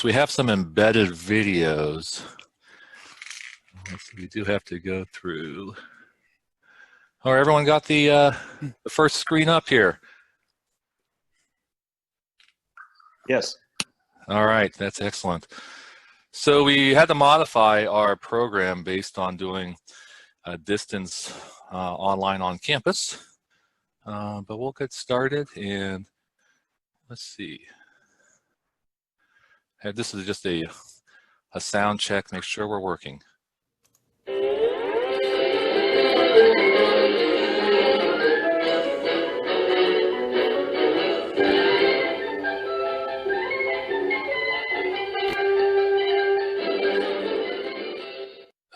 we have some embedded videos. We do have to go through. All right, everyone got the first screen up here? Yes. All right, that's excellent. So we had to modify our program based on doing distance online on campus, but we'll get started, and let's see. This is just a sound check, make sure we're working.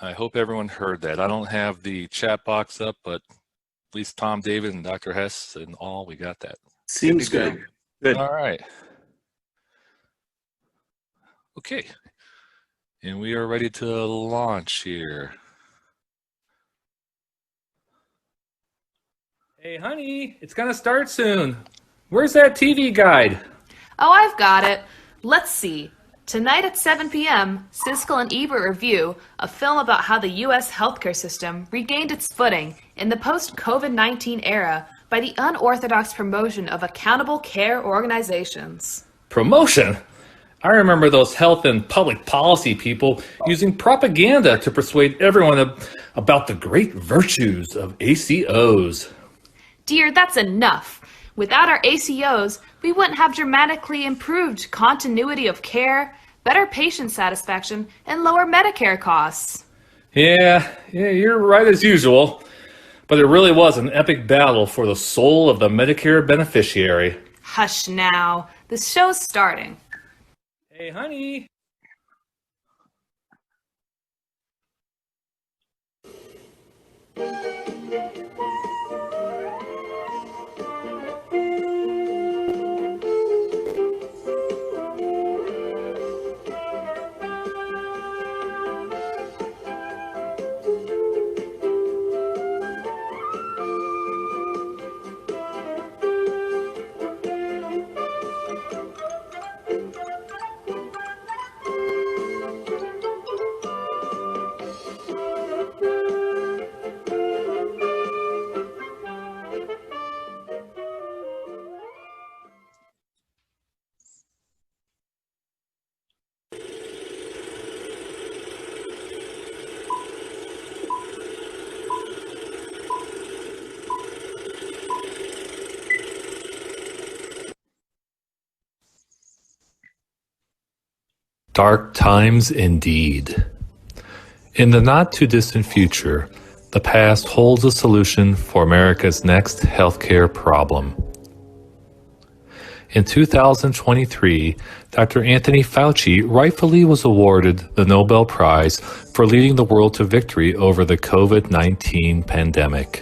I hope everyone heard that. I don't have the chat box up, but at least Tom, David, and Dr. Hess and all, we got that. Seems good. Good. All right. Okay. And we are ready to launch here. Hey, honey, it's gonna start soon. Where's that TV guide? Oh, I've got it. Let's see. Tonight at 7 p.m., Siskel and Ebert review a film about how the U.S. healthcare system regained its footing in the post-COVID-19 era by the unorthodox promotion of accountable care organizations. Promotion? I remember those health and public policy people using propaganda to persuade everyone about the great virtues of ACOs. Dear, that's enough. Without our ACOs, we wouldn't have dramatically improved continuity of care, better patient satisfaction, and lower Medicare costs. Yeah, you're right as usual. But it really was an epic battle for the soul of the Medicare beneficiary. Hush now. The show's starting. Hey, honey. Dark times indeed. In the not-too-distant future, the past holds a solution for America's next healthcare problem. In 2023, Dr. Anthony Fauci rightfully was awarded the Nobel Prize for leading the world to victory over the COVID-19 pandemic.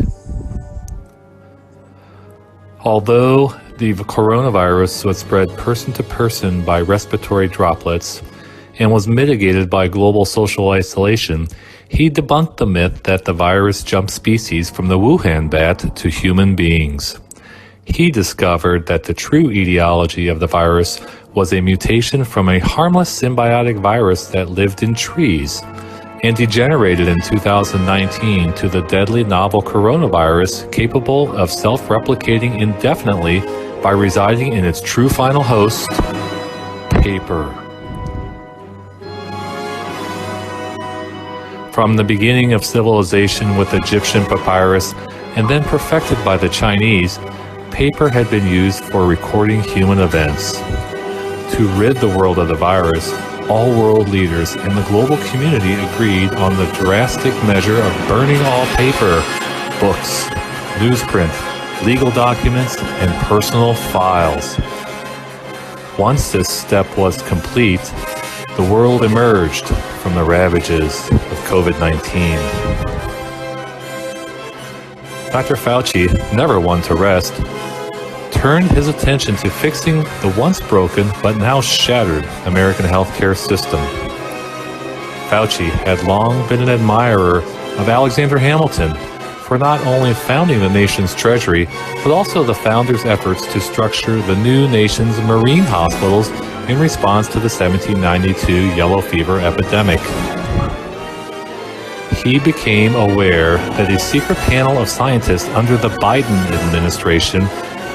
Although the coronavirus was spread person to person by respiratory droplets and was mitigated by global social isolation, he debunked the myth that the virus jumped species from the Wuhan bat to human beings. He discovered that the true etiology of the virus was a mutation from a harmless symbiotic virus that lived in trees and degenerated in 2019 to the deadly novel coronavirus capable of self-replicating indefinitely by residing in its true final host, paper. From the beginning of civilization with Egyptian papyrus and then perfected by the Chinese, paper had been used for recording human events. To rid the world of the virus, all world leaders and the global community agreed on the drastic measure of burning all paper, books, newsprint, legal documents, and personal files. Once this step was complete, the world emerged from the ravages of COVID-19. Dr. Fauci, never one to rest, turned his attention to fixing the once broken but now shattered American healthcare system. Fauci had long been an admirer of Alexander Hamilton for not only founding the nation's treasury, but also the founder's efforts to structure the new nation's marine hospitals in response to the 1792 yellow fever epidemic. He became aware that a secret panel of scientists under the Biden administration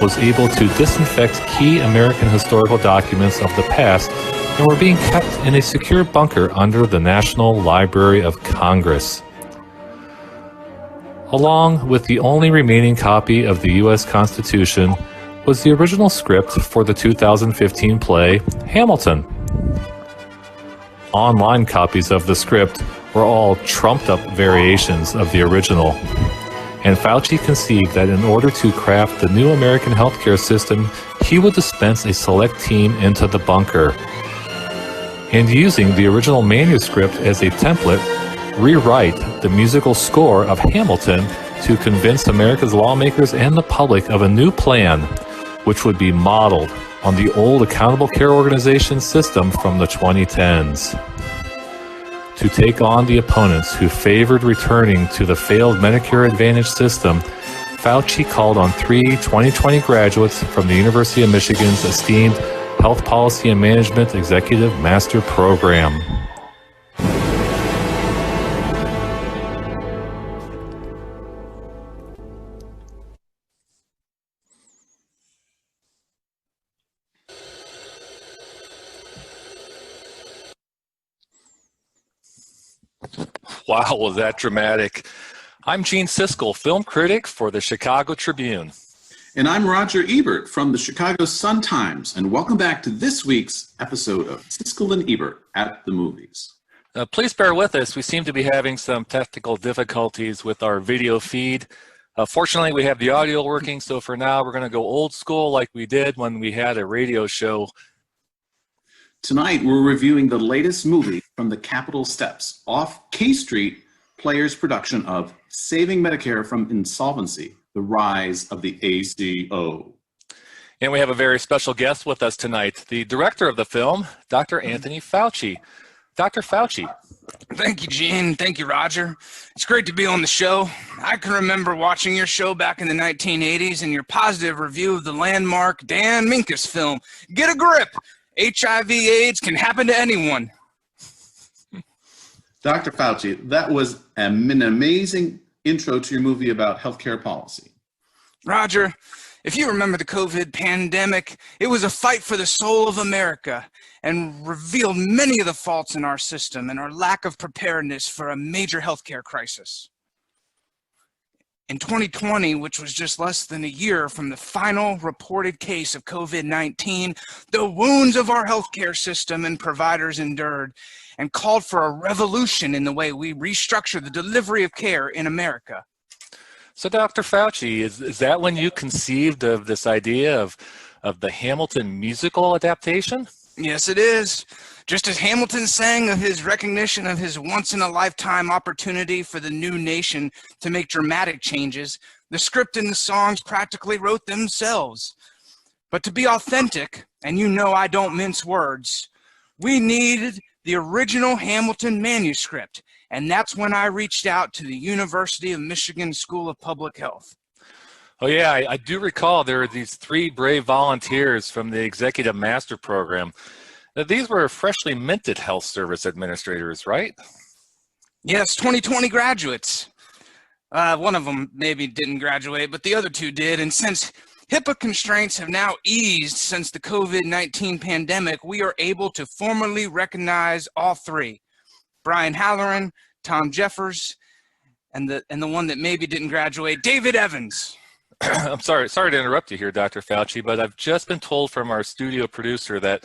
was able to disinfect key American historical documents of the past and were being kept in a secure bunker under the National Library of Congress. Along with the only remaining copy of the U.S. Constitution was the original script for the 2015 play Hamilton. Online copies of the script were all trumped-up variations of the original, and Fauci conceived that in order to craft the new American healthcare system, he would dispense a select team into the bunker, and using the original manuscript as a template, rewrite the musical score of Hamilton to convince America's lawmakers and the public of a new plan, which would be modeled on the old Accountable Care Organization system from the 2010s. To take on the opponents who favored returning to the failed Medicare Advantage system, Fauci called on 3 2020 graduates from the University of Michigan's esteemed Health Policy and Management Executive Master Program. Wow, was that dramatic. I'm Gene Siskel, film critic for the Chicago Tribune. And I'm Roger Ebert from the Chicago Sun-Times, and welcome back to this week's episode of Siskel and Ebert at the Movies. Please bear with us. We seem to be having some technical difficulties with our video feed. Fortunately, we have the audio working, so for now we're going to go old school like we did when we had a radio show. Tonight, we're reviewing the latest movie from the Capitol Steps, off K Street Players' production of Saving Medicare from Insolvency, The Rise of the ACO. And we have a very special guest with us tonight, the director of the film, Dr. Anthony Fauci. Dr. Fauci. Thank you, Gene. Thank you, Roger. It's great to be on the show. I can remember watching your show back in the 1980s and your positive review of the landmark Dan Minkus film, Get a Grip! HIV/AIDS can happen to anyone. Dr. Fauci, that was an amazing intro to your movie about healthcare policy. Roger, if you remember the COVID pandemic, it was a fight for the soul of America and revealed many of the faults in our system and our lack of preparedness for a major healthcare crisis. In 2020, which was just less than a year from the final reported case of COVID-19, the wounds of our healthcare system and providers endured and called for a revolution in the way we restructure the delivery of care in America. So, Dr. Fauci, is that when you conceived of this idea of the Hamilton musical adaptation? Yes, it is. Just as Hamilton sang of his recognition of his once-in-a-lifetime opportunity for the new nation to make dramatic changes, the script and the songs practically wrote themselves. But to be authentic, and you know I don't mince words, we needed the original Hamilton manuscript, and that's when I reached out to the University of Michigan School of Public Health. Oh yeah, I do recall there were these 3 brave volunteers from the Executive Master Program. Now, these were freshly minted health service administrators, right? Yes, 2020 graduates. One of them maybe didn't graduate, but the other 2 did. And since HIPAA constraints have now eased since the COVID-19 pandemic, we are able to formally recognize all 3. Brian Halloran, Tom Jeffers, and the one that maybe didn't graduate, David Evans. I'm sorry to interrupt you here, Dr. Fauci, but I've just been told from our studio producer that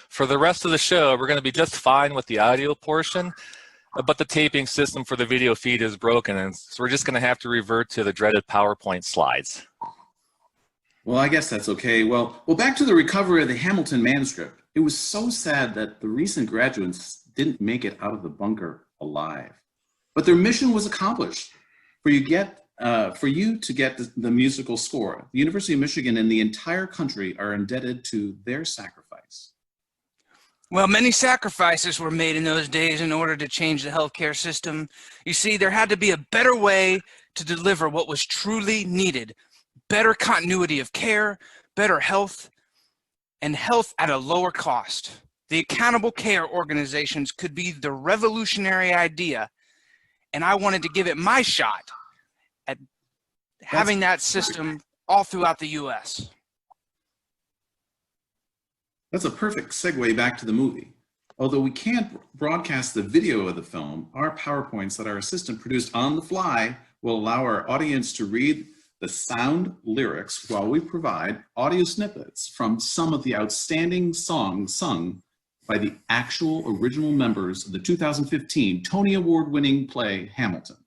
for the rest of the show, we're going to be just fine with the audio portion, but the taping system for the video feed is broken, and so we're just going to have to revert to the dreaded PowerPoint slides. Well, I guess that's okay. Well, back to the recovery of the Hamilton manuscript. It was so sad that the recent graduates didn't make it out of the bunker alive, but their mission was accomplished. For you to get the musical score, the University of Michigan and the entire country are indebted to their sacrifice. Well, many sacrifices were made in those days in order to change the healthcare system. You see, there had to be a better way to deliver what was truly needed. Better continuity of care, better health, and health at a lower cost. The accountable care organizations could be the revolutionary idea, and I wanted to give it my shot at having that system all throughout the U.S. That's a perfect segue back to the movie. Although we can't broadcast the video of the film, our PowerPoints that our assistant produced on the fly will allow our audience to read the sound lyrics while we provide audio snippets from some of the outstanding songs sung by the actual original members of the 2015 Tony Award-winning play Hamilton.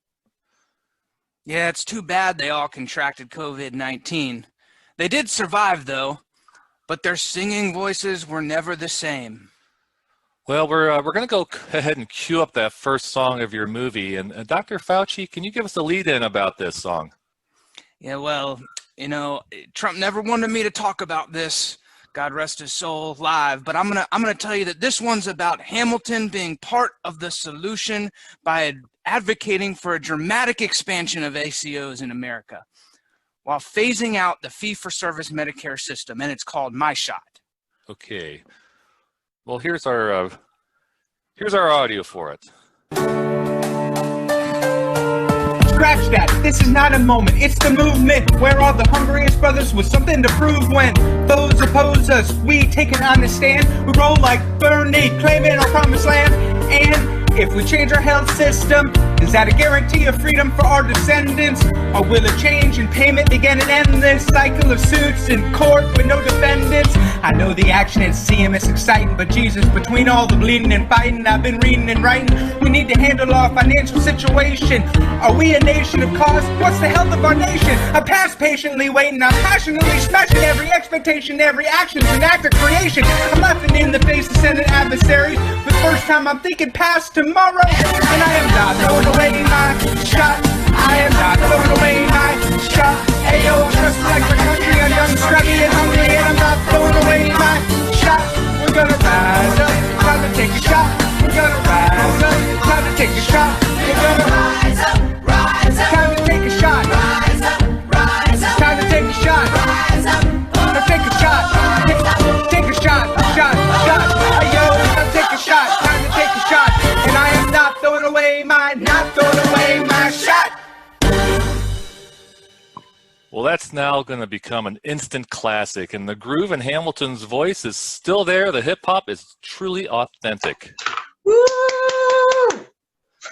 Yeah, it's too bad they all contracted COVID-19. They did survive, though, but their singing voices were never the same. Well, we're going to go ahead and cue up that first song of your movie. And Dr. Fauci, can you give us a lead-in about this song? Yeah, well, you know, Trump never wanted me to talk about this, God rest his soul, live, but I'm gonna tell you that this one's about Hamilton being part of the solution by advocating for a dramatic expansion of ACOs in America while phasing out the fee-for-service Medicare system, and it's called My Shot. Okay. Well, here's our audio for it. Scratch that, this is not a moment, it's the movement where all the hungriest brothers with something to prove when foes oppose us, we take an honest stand, we roll like Bernie, claiming our promised land, and if we change our health system, is that a guarantee of freedom for our descendants? Or will a change in payment begin and end this cycle of suits in court with no defendants? I know the action at CMS exciting, but Jesus, between all the bleeding and fighting I've been reading and writing, we need to handle our financial situation. Are we a nation of cost? What's the health of our nation? I'm past patiently waiting, I'm passionately smashing every expectation, every action's an act of creation. I'm laughing in the face of Senate adversaries. For the first time I'm thinking past tomorrow, and I am not throwing away my shot. I am not throwing away my shot. Ayo, just like my country, I'm young, scrappy, and hungry, and I'm not throwing away my shot. We're gonna rise up, time to take a shot. We're gonna rise up, time to take a shot. We're gonna rise up, time to take a shot. Rise up, time to take a shot. Rise up, now take a shot. Take a shot, shot. Ayo, now take a shot. Time to take a shot. And I am not throwing away my shot. Well, that's now going to become an instant classic, and the groove in Hamilton's voice is still there. The hip-hop is truly authentic. Woo!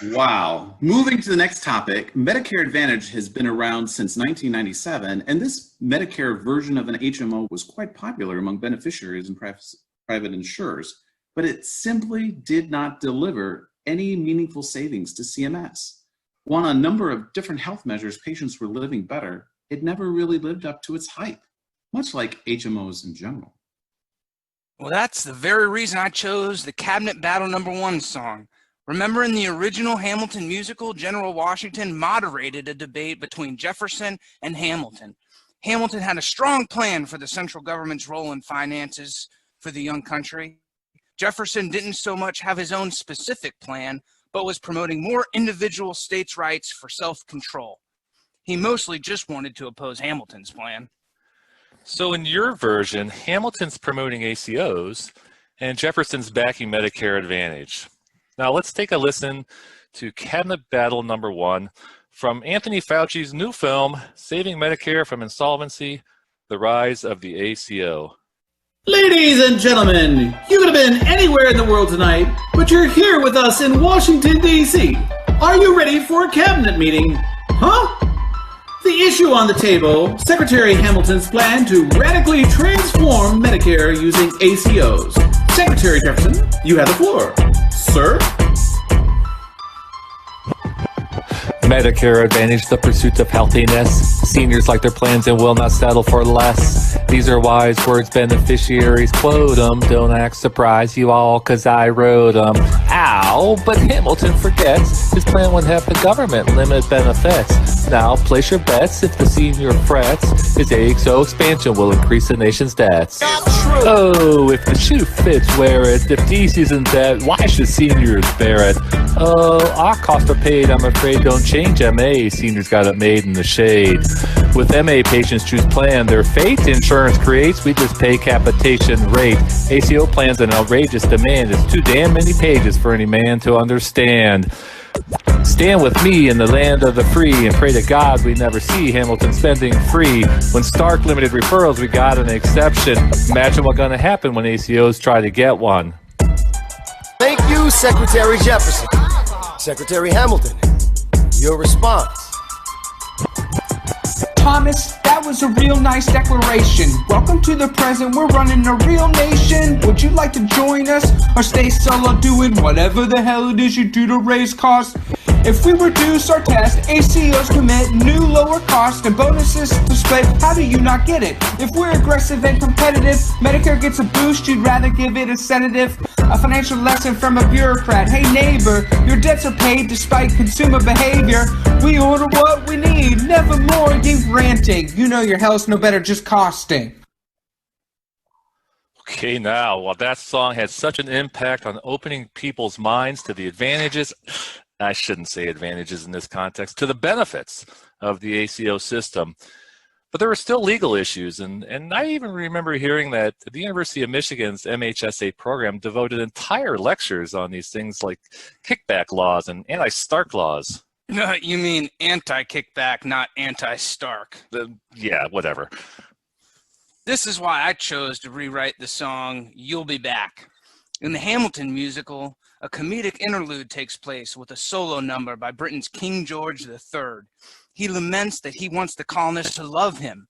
Wow. Moving to the next topic, Medicare Advantage has been around since 1997, and this Medicare version of an HMO was quite popular among beneficiaries and private insurers, but it simply did not deliver any meaningful savings to CMS. While on a number of different health measures, patients were living better, it never really lived up to its hype, much like HMOs in general. Well, that's the very reason I chose the Cabinet Battle #1 song. Remember, in the original Hamilton musical, General Washington moderated a debate between Jefferson and Hamilton. Hamilton had a strong plan for the central government's role in finances for the young country. Jefferson didn't so much have his own specific plan, but was promoting more individual states' rights for self-control. He mostly just wanted to oppose Hamilton's plan. So in your version, Hamilton's promoting ACOs and Jefferson's backing Medicare Advantage. Now let's take a listen to Cabinet Battle #1 from Anthony Fauci's new film, Saving Medicare from Insolvency, The Rise of the ACO. Ladies and gentlemen, you could have been anywhere in the world tonight, but you're here with us in Washington, D.C. Are you ready for a cabinet meeting? Huh? The issue on the table, Secretary Hamilton's plan to radically transform Medicare using ACOs. Secretary Jefferson, you have the floor. Sir? Medicare Advantage, the pursuit of healthiness. Seniors like their plans and will not settle for less. These are wise words, beneficiaries quote them. Don't act surprised, you all, cause I wrote them. Ow! now, but Hamilton forgets his plan would have the government limit benefits. Now place your bets if the senior frets, his AXO expansion will increase the nation's debts. Oh, if the shoe fits, wear it. If DC's in debt, why should seniors bear it? Oh, our costs are paid, I'm afraid. Don't change MA, seniors got it made in the shade. With MA, patients choose plan their fate. Insurance creates, we just pay capitation rate. ACO plans an outrageous demand. It's too damn many pages for any man to understand. Stand with me in the land of the free and pray to God we never see Hamilton spending free. When Stark limited referrals, we got an exception. Imagine what's going to happen when ACOs try to get one. Thank you, Secretary Jefferson. Secretary Hamilton, your response. Thomas, that was a real nice declaration. Welcome to the present, we're running a real nation. Would you like to join us or stay solo doing whatever the hell it is you do to raise costs? If we reduce our test, ACOs commit new lower cost and bonuses to split. How do you not get it? If we're aggressive and competitive, Medicare gets a boost, you'd rather give it a sedative. A financial lesson from a bureaucrat. Hey neighbor, your debts are paid despite consumer behavior. We order what we need, never more you ranting. You know your health's no better, just costing. Okay, now, while that song had such an impact on opening people's minds to the advantages, I shouldn't say advantages in this context, to the benefits of the ACO system, but there were still legal issues, and I even remember hearing that the University of Michigan's MHSA program devoted entire lectures on these things like kickback laws and anti-Stark laws. No, you mean anti-kickback, not anti-Stark. Yeah, whatever. This is why I chose to rewrite the song You'll Be Back. In the Hamilton musical, a comedic interlude takes place with a solo number by Britain's King George III. He laments that he wants the colonists to love him,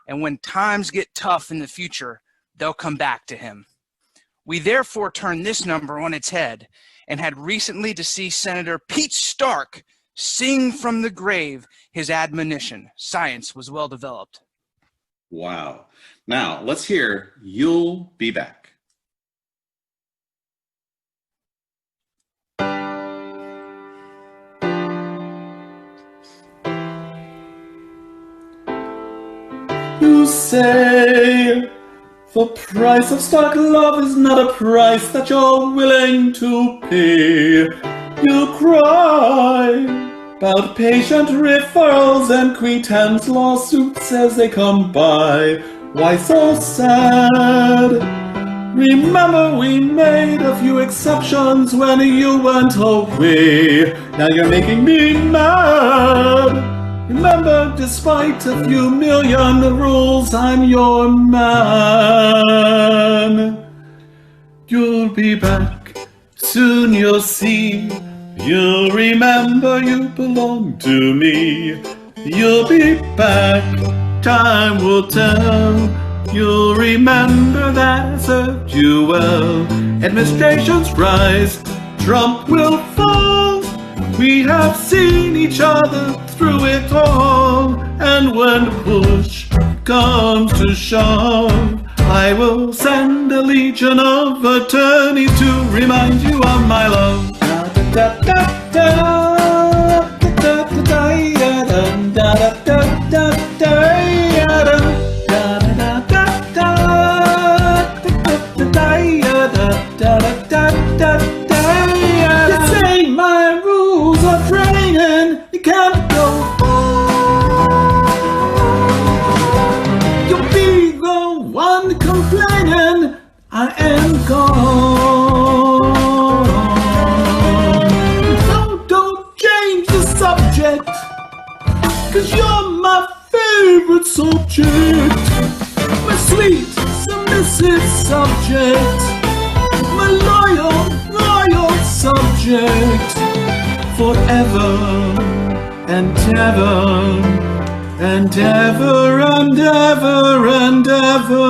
and when times get tough in the future, they'll come back to him. We therefore turn this number on its head and had recently deceased Senator Pete Stark sing from the grave his admonition. Science was well developed. Wow. Now, let's hear You'll Be Back. You say the price of Stark love is not a price that you're willing to pay. You cry about patient referrals and quittance lawsuits as they come by. Why so sad? Remember we made a few exceptions when you went away. Now you're making me mad. Remember, despite a few million rules, I'm your man. You'll be back, soon you'll see. You'll remember you belong to me. You'll be back, time will tell. You'll remember that I served you well. Administrations rise, Trump will fall. We have seen each other through it all, and when push comes to shove, I will send a legion of attorneys to remind you of my love. You say my rules are draining, you can't go on. You'll be the one complaining, I am gone. No, don't change the subject, 'cause you're my favorite subject. My sweet, submissive subject. My loyal subject. Forever and ever and ever and ever and ever.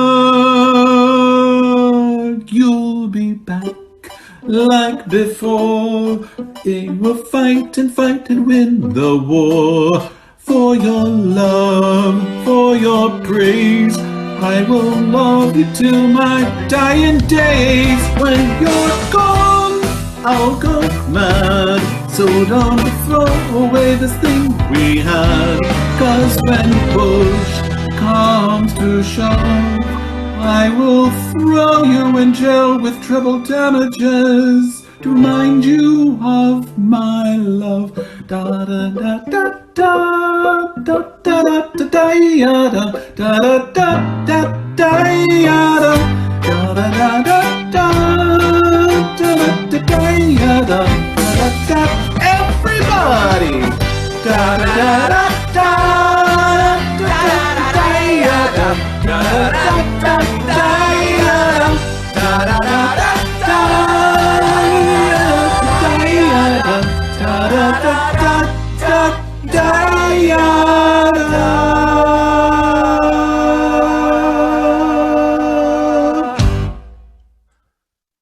You'll be back like before. They will fight and win the war. For your love, for your praise, I will love you till my dying days. When you're gone, I'll go mad. So don't throw away this thing we had. 'Cause when push comes to shove, I will throw you in jail with treble damages to remind you of my love. Da da da da da da da da da da da da da da da da da da. Everybody! Da da da da da da da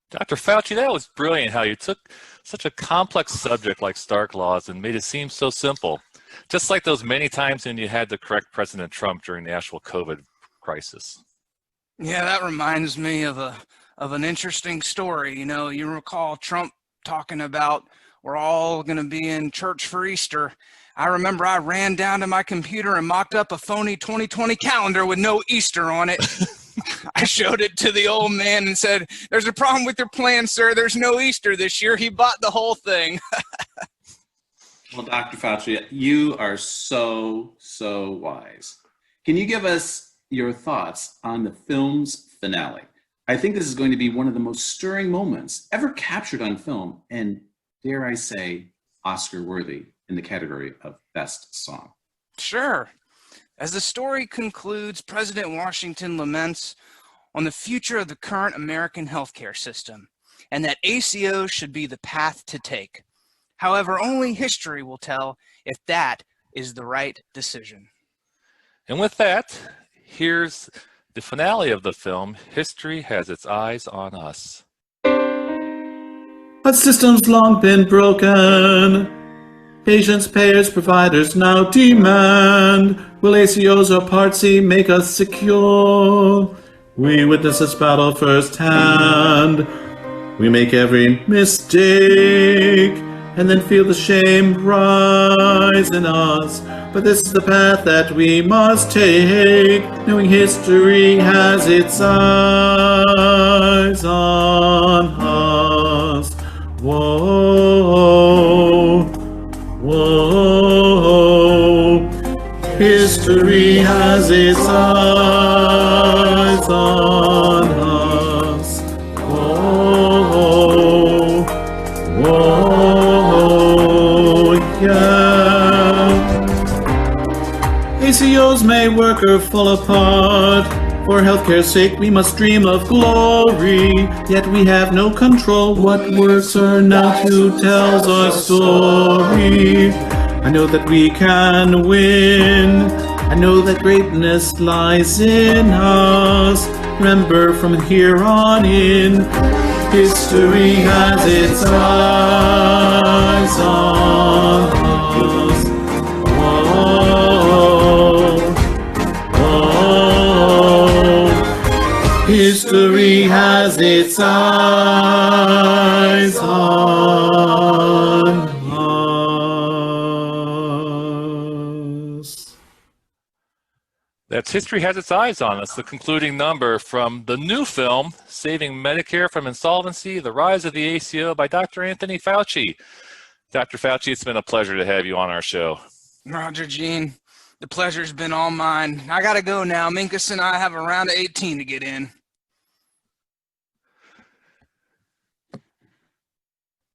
Dr. Fauci, that was brilliant how you took such a complex subject like Stark laws and made it seem so simple. Just like those many times when you had to correct President Trump during the actual COVID crisis. Yeah, that reminds me of an interesting story. You know, you recall Trump talking about we're all going to be in church for Easter. I remember I ran down to my computer and mocked up a phony 2020 calendar with no Easter on it. I showed it to the old man and said, "There's a problem with your plan, sir. There's no Easter this year." He bought the whole thing. Well, Dr. Fauci, you are so wise. Can you give us your thoughts on the film's finale? I think this is going to be one of the most stirring moments ever captured on film, and dare I say, Oscar-worthy in the category of Best Song. Sure. As the story concludes, President Washington laments on the future of the current American healthcare system and that ACO should be the path to take. However, only history will tell if that is the right decision. And with that, here's the finale of the film, History Has Its Eyes on Us. A system's long been broken. Patients, payers, providers now demand. Will ACOs or Part C make us secure? We witness this battle firsthand. We make every mistake and then feel the shame rise in us. But this is the path that we must take, knowing history has its eyes on us. Whoa, whoa, history has its eyes on us. Whoa, whoa, yeah. ACOs may work or fall apart. For healthcare's sake, we must dream of glory. Yet we have no control what works or not, who tells our story. I know that we can win. I know that greatness lies in us. Remember from here on in, history has its eyes on us. Whoa, whoa, history has its eyes on us. That's History Has Its Eyes on Us, the concluding number from the new film, Saving Medicare from Insolvency, The Rise of the ACO by Dr. Anthony Fauci. Dr. Fauci, it's been a pleasure to have you on our show. Roger, Gene. The pleasure's been all mine. I gotta go now. Minkus and I have a round of 18 to get in.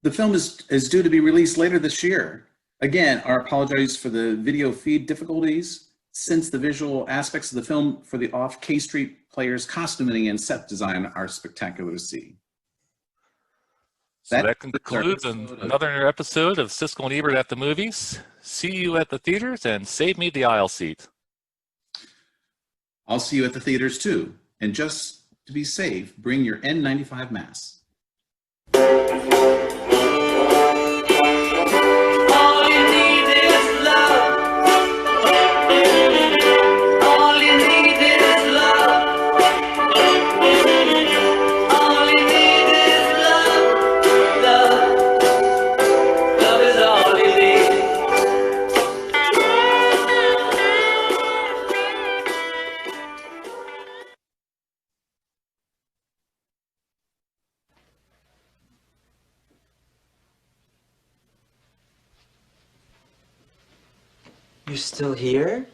The film is due to be released later this year. Again, our apologies for the video feed difficulties, since the visual aspects of the film for the off K Street players' costuming and set design are spectacular to see. So that concludes another episode of Siskel and Ebert at the Movies. See you at the theaters and save me the aisle seat. I'll see you at the theaters too. And just to be safe, bring your N95 mask. Love. You're still here?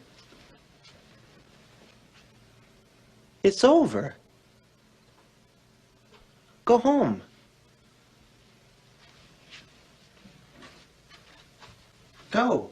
It's over. Go home. Go.